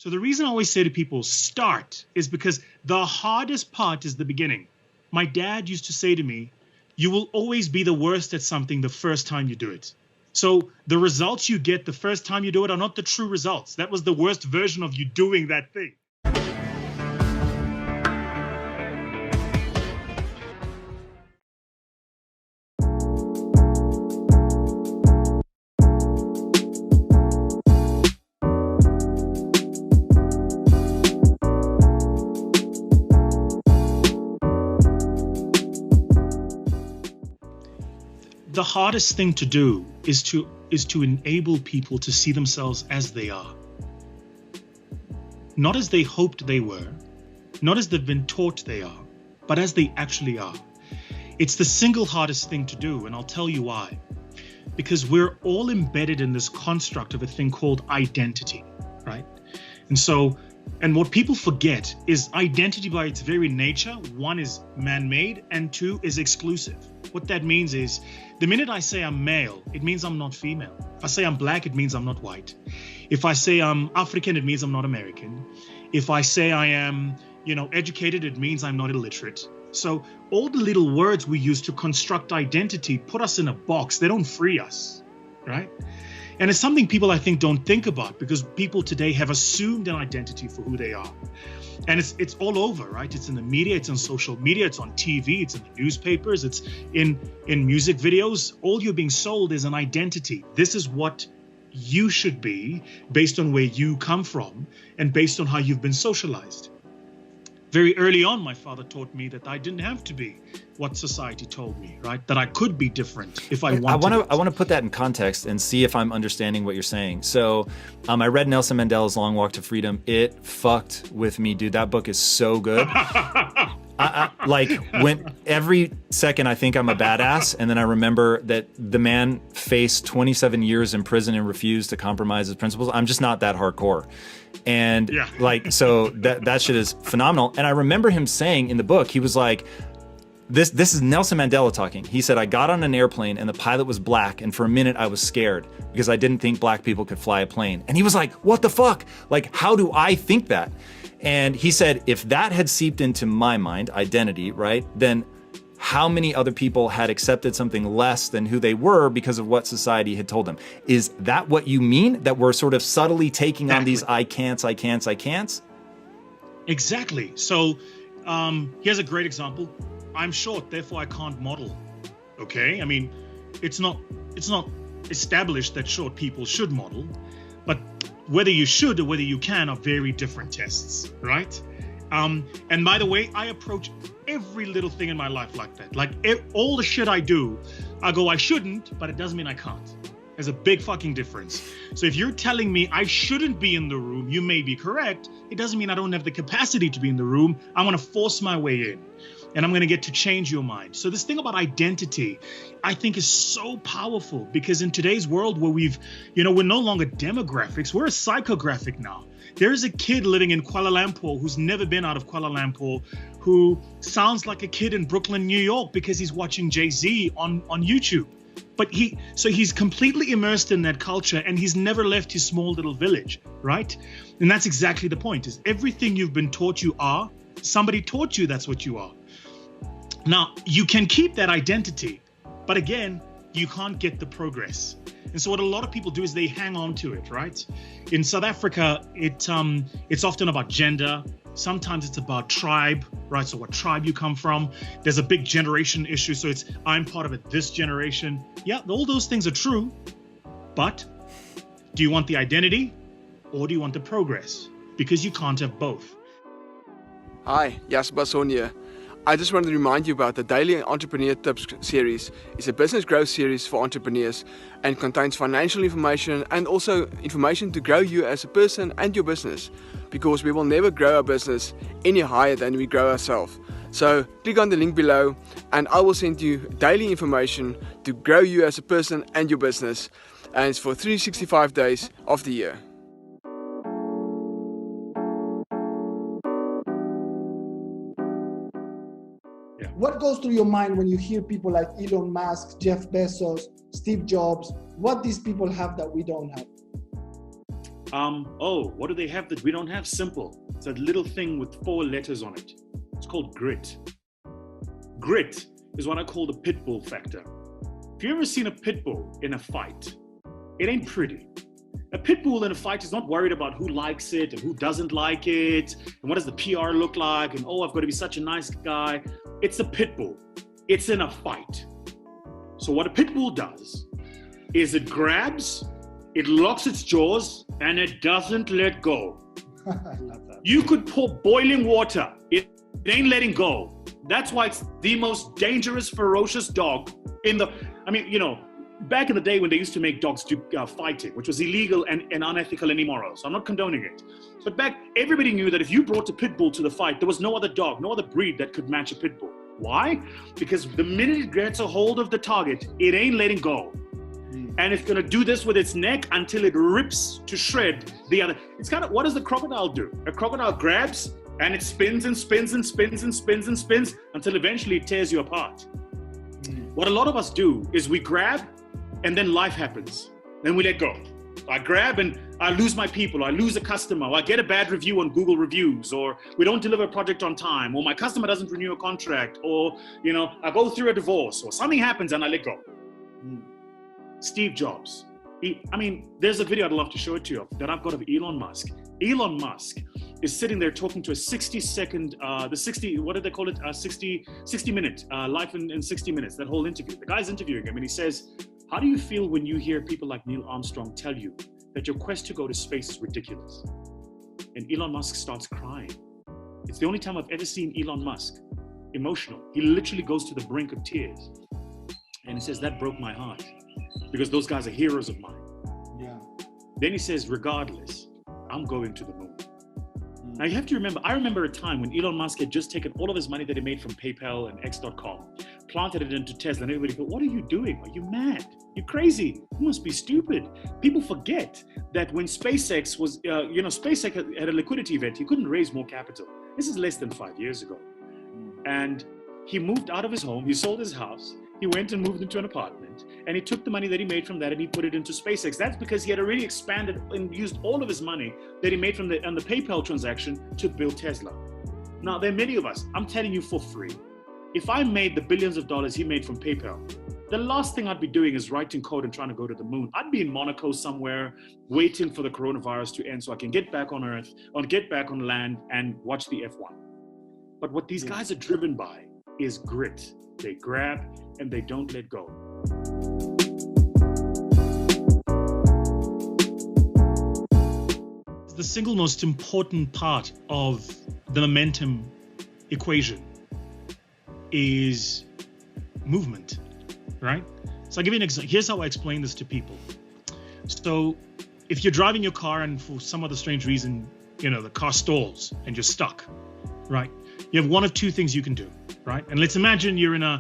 So the reason I always say to people, start, is because the hardest part is the beginning. My dad used to say to me, you will always be the worst at something the first time you do it. So the results you get the first time you do it are not the true results. That was the worst version of you doing that thing. The hardest thing to do is to enable people to see themselves as they are. Not as they hoped they were, not as they've been taught they are, but as they actually are. It's the single hardest thing to do, and I'll tell you why. Because we're all embedded in this construct of a thing called identity, right? And what people forget is identity by its very nature, one is man-made and two is exclusive. What that means is the minute I say I'm male, it means I'm not female. If I say I'm black, it means I'm not white. If I say I'm African, it means I'm not American. If I say I am, educated, it means I'm not illiterate. So all the little words we use to construct identity put us in a box. They don't free us, right? And it's something people, I think, don't think about because people today have assumed an identity for who they are. And it's all over, right? It's in the media, it's on social media, it's on TV, it's in the newspapers, it's in music videos. All you're being sold is an identity. This is what you should be based on where you come from and based on how you've been socialized. Very early on, my father taught me that I didn't have to be what society told me, right? That I could be different if I wanted. I want to put that in context and see if I'm understanding what you're saying. So I read Nelson Mandela's Long Walk to Freedom. It fucked with me, dude. That book is so good. When every second I think I'm a badass, and then I remember that the man faced 27 years in prison and refused to compromise his principles. I'm just not that hardcore. And so that shit is phenomenal. And I remember him saying in the book, he was like, this is Nelson Mandela talking. He said, I got on an airplane and the pilot was black. And for a minute I was scared because I didn't think black people could fly a plane. And he was like, what the fuck? Like, how do I think that? And he said, if that had seeped into my mind, identity, right, then how many other people had accepted something less than who they were because of what society had told them? Is that what you mean? That we're sort of subtly taking on these I can'ts? Exactly. So here's a great example. I'm short, therefore I can't model. Okay? I mean, it's not established that short people should model, but whether you should or whether you can are very different tests, right? And by the way, I approach every little thing in my life like that. Like all the shit I do, I go, I shouldn't, but it doesn't mean I can't. There's a big fucking difference. So if you're telling me I shouldn't be in the room, you may be correct. It doesn't mean I don't have the capacity to be in the room. I'm going to force my way in. And I'm going to get to change your mind. So this thing about identity, I think is so powerful because in today's world where we're no longer demographics, we're a psychographic now. There's a kid living in Kuala Lumpur who's never been out of Kuala Lumpur who sounds like a kid in Brooklyn, New York because he's watching Jay-Z on YouTube. But he's completely immersed in that culture and he's never left his small little village, right? And that's exactly the point, is everything you've been taught you are, somebody taught you that's what you are. Now, you can keep that identity, but again, you can't get the progress. And so what a lot of people do is they hang on to it, right? In South Africa, it's often about gender. Sometimes it's about tribe, right? So what tribe you come from. There's a big generation issue. So it's, I'm part of this generation. Yeah, all those things are true. But do you want the identity or do you want the progress? Because you can't have both. Hi, Jasper Basson here. I just wanted to remind you about the Daily Entrepreneur Tips series. It's a business growth series for entrepreneurs and contains financial information and also information to grow you as a person and your business, because we will never grow our business any higher than we grow ourselves. So click on the link below and I will send you daily information to grow you as a person and your business, and it's for 365 days of the year. What goes through your mind when you hear people like Elon Musk, Jeff Bezos, Steve Jobs? What these people have that we don't have? Oh, what do they have that we don't have? Simple. It's a little thing with 4 letters on it. It's called grit. Grit is what I call the pit bull factor. If you've ever seen a pit bull in a fight, it ain't pretty. A pit bull in a fight is not worried about who likes it and who doesn't like it and what does the PR look like and, oh, I've got to be such a nice guy. It's a pit bull. It's in a fight. So what a pit bull does is it grabs, it locks its jaws, and it doesn't let go. I love that. You could pour boiling water. It ain't letting go. That's why it's the most dangerous, ferocious dog in the... I mean, you know, back in the day when they used to make dogs do fighting, which was illegal and unethical and immoral. So I'm not condoning it. But back, everybody knew that if you brought a pit bull to the fight, there was no other dog, no other breed that could match a pit bull. Why? Because the minute it gets a hold of the target, it ain't letting go. And it's going to do this with its neck until it rips to shred the other. It's kind of, what does the crocodile do? A crocodile grabs and it spins and spins and spins and spins and spins until eventually it tears you apart. What a lot of us do is we grab and then life happens. Then we let go. I grab and I lose my people, or I lose a customer, or I get a bad review on Google reviews, or we don't deliver a project on time, or my customer doesn't renew a contract, or, you know, I go through a divorce, or something happens and I let go. Steve Jobs. There's a video I'd love to show it to you that I've got of Elon Musk. Elon Musk is sitting there talking to a 60-second, what did they call it? 60-minute, life in 60 minutes, that whole interview. The guy's interviewing him and he says, how do you feel when you hear people like Neil Armstrong tell you that your quest to go to space is ridiculous? And Elon Musk starts crying. It's the only time I've ever seen Elon Musk emotional. He literally goes to the brink of tears. And he says, that broke my heart because those guys are heroes of mine. Yeah. Then he says, regardless, I'm going to the moon. Now you have to remember, I remember a time when Elon Musk had just taken all of his money that he made from PayPal and X.com, planted it into Tesla, and everybody go, what are you doing? Are you mad? You're crazy. You must be stupid. People forget that when SpaceX was, SpaceX had a liquidity event, he couldn't raise more capital. This is less than 5 years ago. And he moved out of his home, he sold his house, he went and moved into an apartment, and he took the money that he made from that and he put it into SpaceX. That's because he had already expanded and used all of his money that he made from the PayPal transaction to build Tesla. Now, there are many of us, I'm telling you for free, if I made the billions of dollars he made from PayPal, the last thing I'd be doing is writing code and trying to go to the moon. I'd be in Monaco somewhere, waiting for the coronavirus to end so I can get back on Earth, or get back on land and watch the F1. But what these guys are driven by is grit. They grab and they don't let go. The single most important part of the momentum equation is movement, right? So I'll give you an example. Here's how I explain this to people. So if you're driving your car and for some other strange reason, the car stalls and you're stuck, right? You have one of two things you can do, right? And let's imagine you're in a,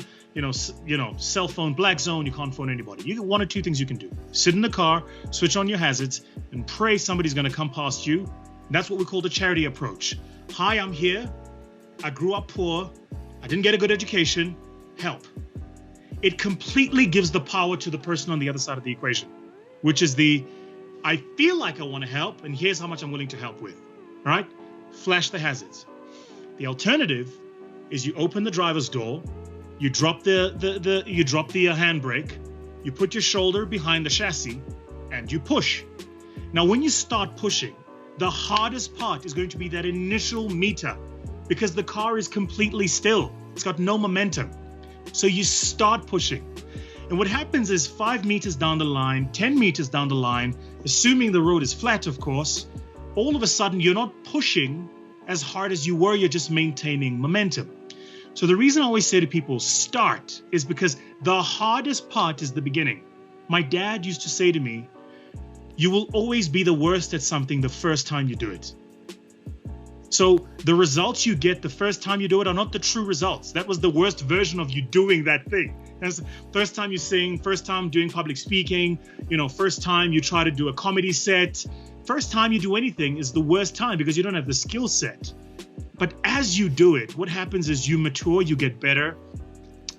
cell phone black zone. You can't phone anybody. You got one or two things you can do. Sit in the car, switch on your hazards, and pray somebody's going to come past you. That's what we call the charity approach. Hi, I'm here. I grew up poor. I didn't get a good education. Help. It completely gives the power to the person on the other side of the equation, which is I feel like I want to help, and here's how much I'm willing to help with, right? Flash the hazards. The alternative is you open the driver's door, you drop the handbrake, you put your shoulder behind the chassis, and you push. Now, when you start pushing, the hardest part is going to be that initial meter because the car is completely still. It's got no momentum. So you start pushing. And what happens is 5 meters down the line, 10 meters down the line, assuming the road is flat, of course, all of a sudden you're not pushing as hard as you were, you're just maintaining momentum. So the reason I always say to people, start, is because the hardest part is the beginning. My dad used to say to me, you will always be the worst at something the first time you do it. So the results you get the first time you do it are not the true results. That was the worst version of you doing that thing. That's first time you sing, first time doing public speaking, first time you try to do a comedy set, first time you do anything is the worst time because you don't have the skill set. But as you do it, what happens is you mature, you get better,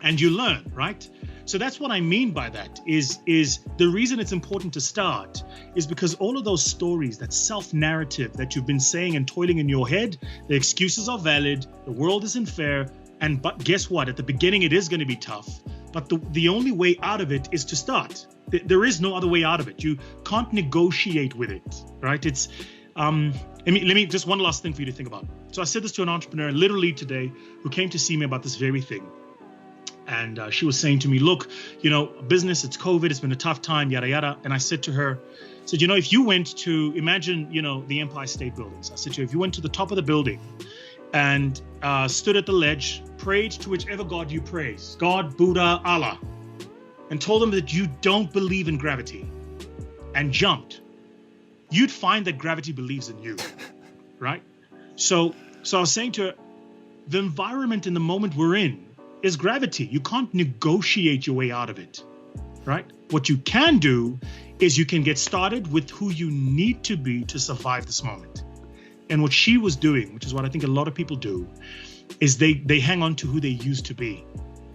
and you learn, right? So that's what I mean by that is the reason it's important to start is because all of those stories, that self-narrative that you've been saying and toiling in your head, the excuses are valid, the world isn't fair, but guess what? At the beginning, it is going to be tough, but the only way out of it is to start. There is no other way out of it. You can't negotiate with it, right? It's, let me just one last thing for you to think about. So I said this to an entrepreneur literally today who came to see me about this very thing. And she was saying to me, look, business, it's COVID, it's been a tough time, yada, yada. And I said to her, if you went to, imagine, the Empire State Buildings. I said to her, if you went to the top of the building and stood at the ledge, prayed to whichever God you praise, God, Buddha, Allah, and told them that you don't believe in gravity and jumped, you'd find that gravity believes in you, right? So I was saying to her, the environment in the moment we're in is gravity. You can't negotiate your way out of it, right? What you can do is you can get started with who you need to be to survive this moment. And what she was doing, which is what I think a lot of people do, is they hang on to who they used to be,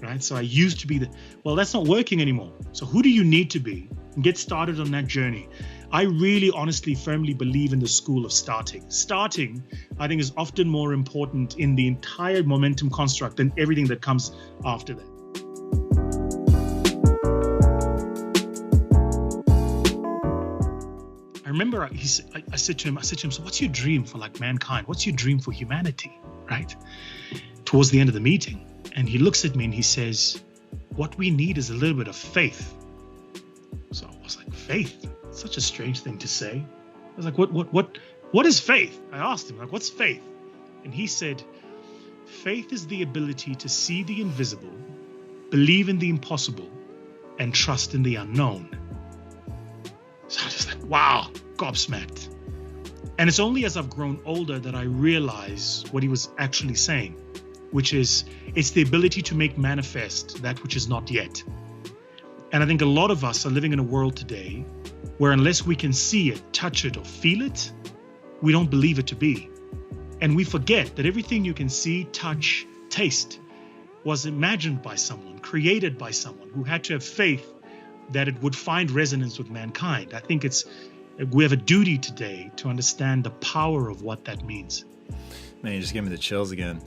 right? So I used to be well, that's not working anymore. So who do you need to be? And get started on that journey. I really honestly firmly believe in the school of starting. Starting, I think, is often more important in the entire momentum construct than everything that comes after that. I remember I said to him, so what's your dream for mankind? What's your dream for humanity, right? Towards the end of the meeting. And he looks at me and he says, what we need is a little bit of faith. So I was like, faith? Such a strange thing to say. I was like, what is faith? I asked him, what's faith? And he said, faith is the ability to see the invisible, believe in the impossible, and trust in the unknown. So I was just like, wow, gobsmacked. And it's only as I've grown older that I realize what he was actually saying, which is it's the ability to make manifest that which is not yet. And I think a lot of us are living in a world today where unless we can see it, touch it, or feel it, we don't believe it to be. And we forget that everything you can see, touch, taste was imagined by someone, created by someone who had to have faith that it would find resonance with mankind. I think we have a duty today to understand the power of what that means. Man, you just gave me the chills again.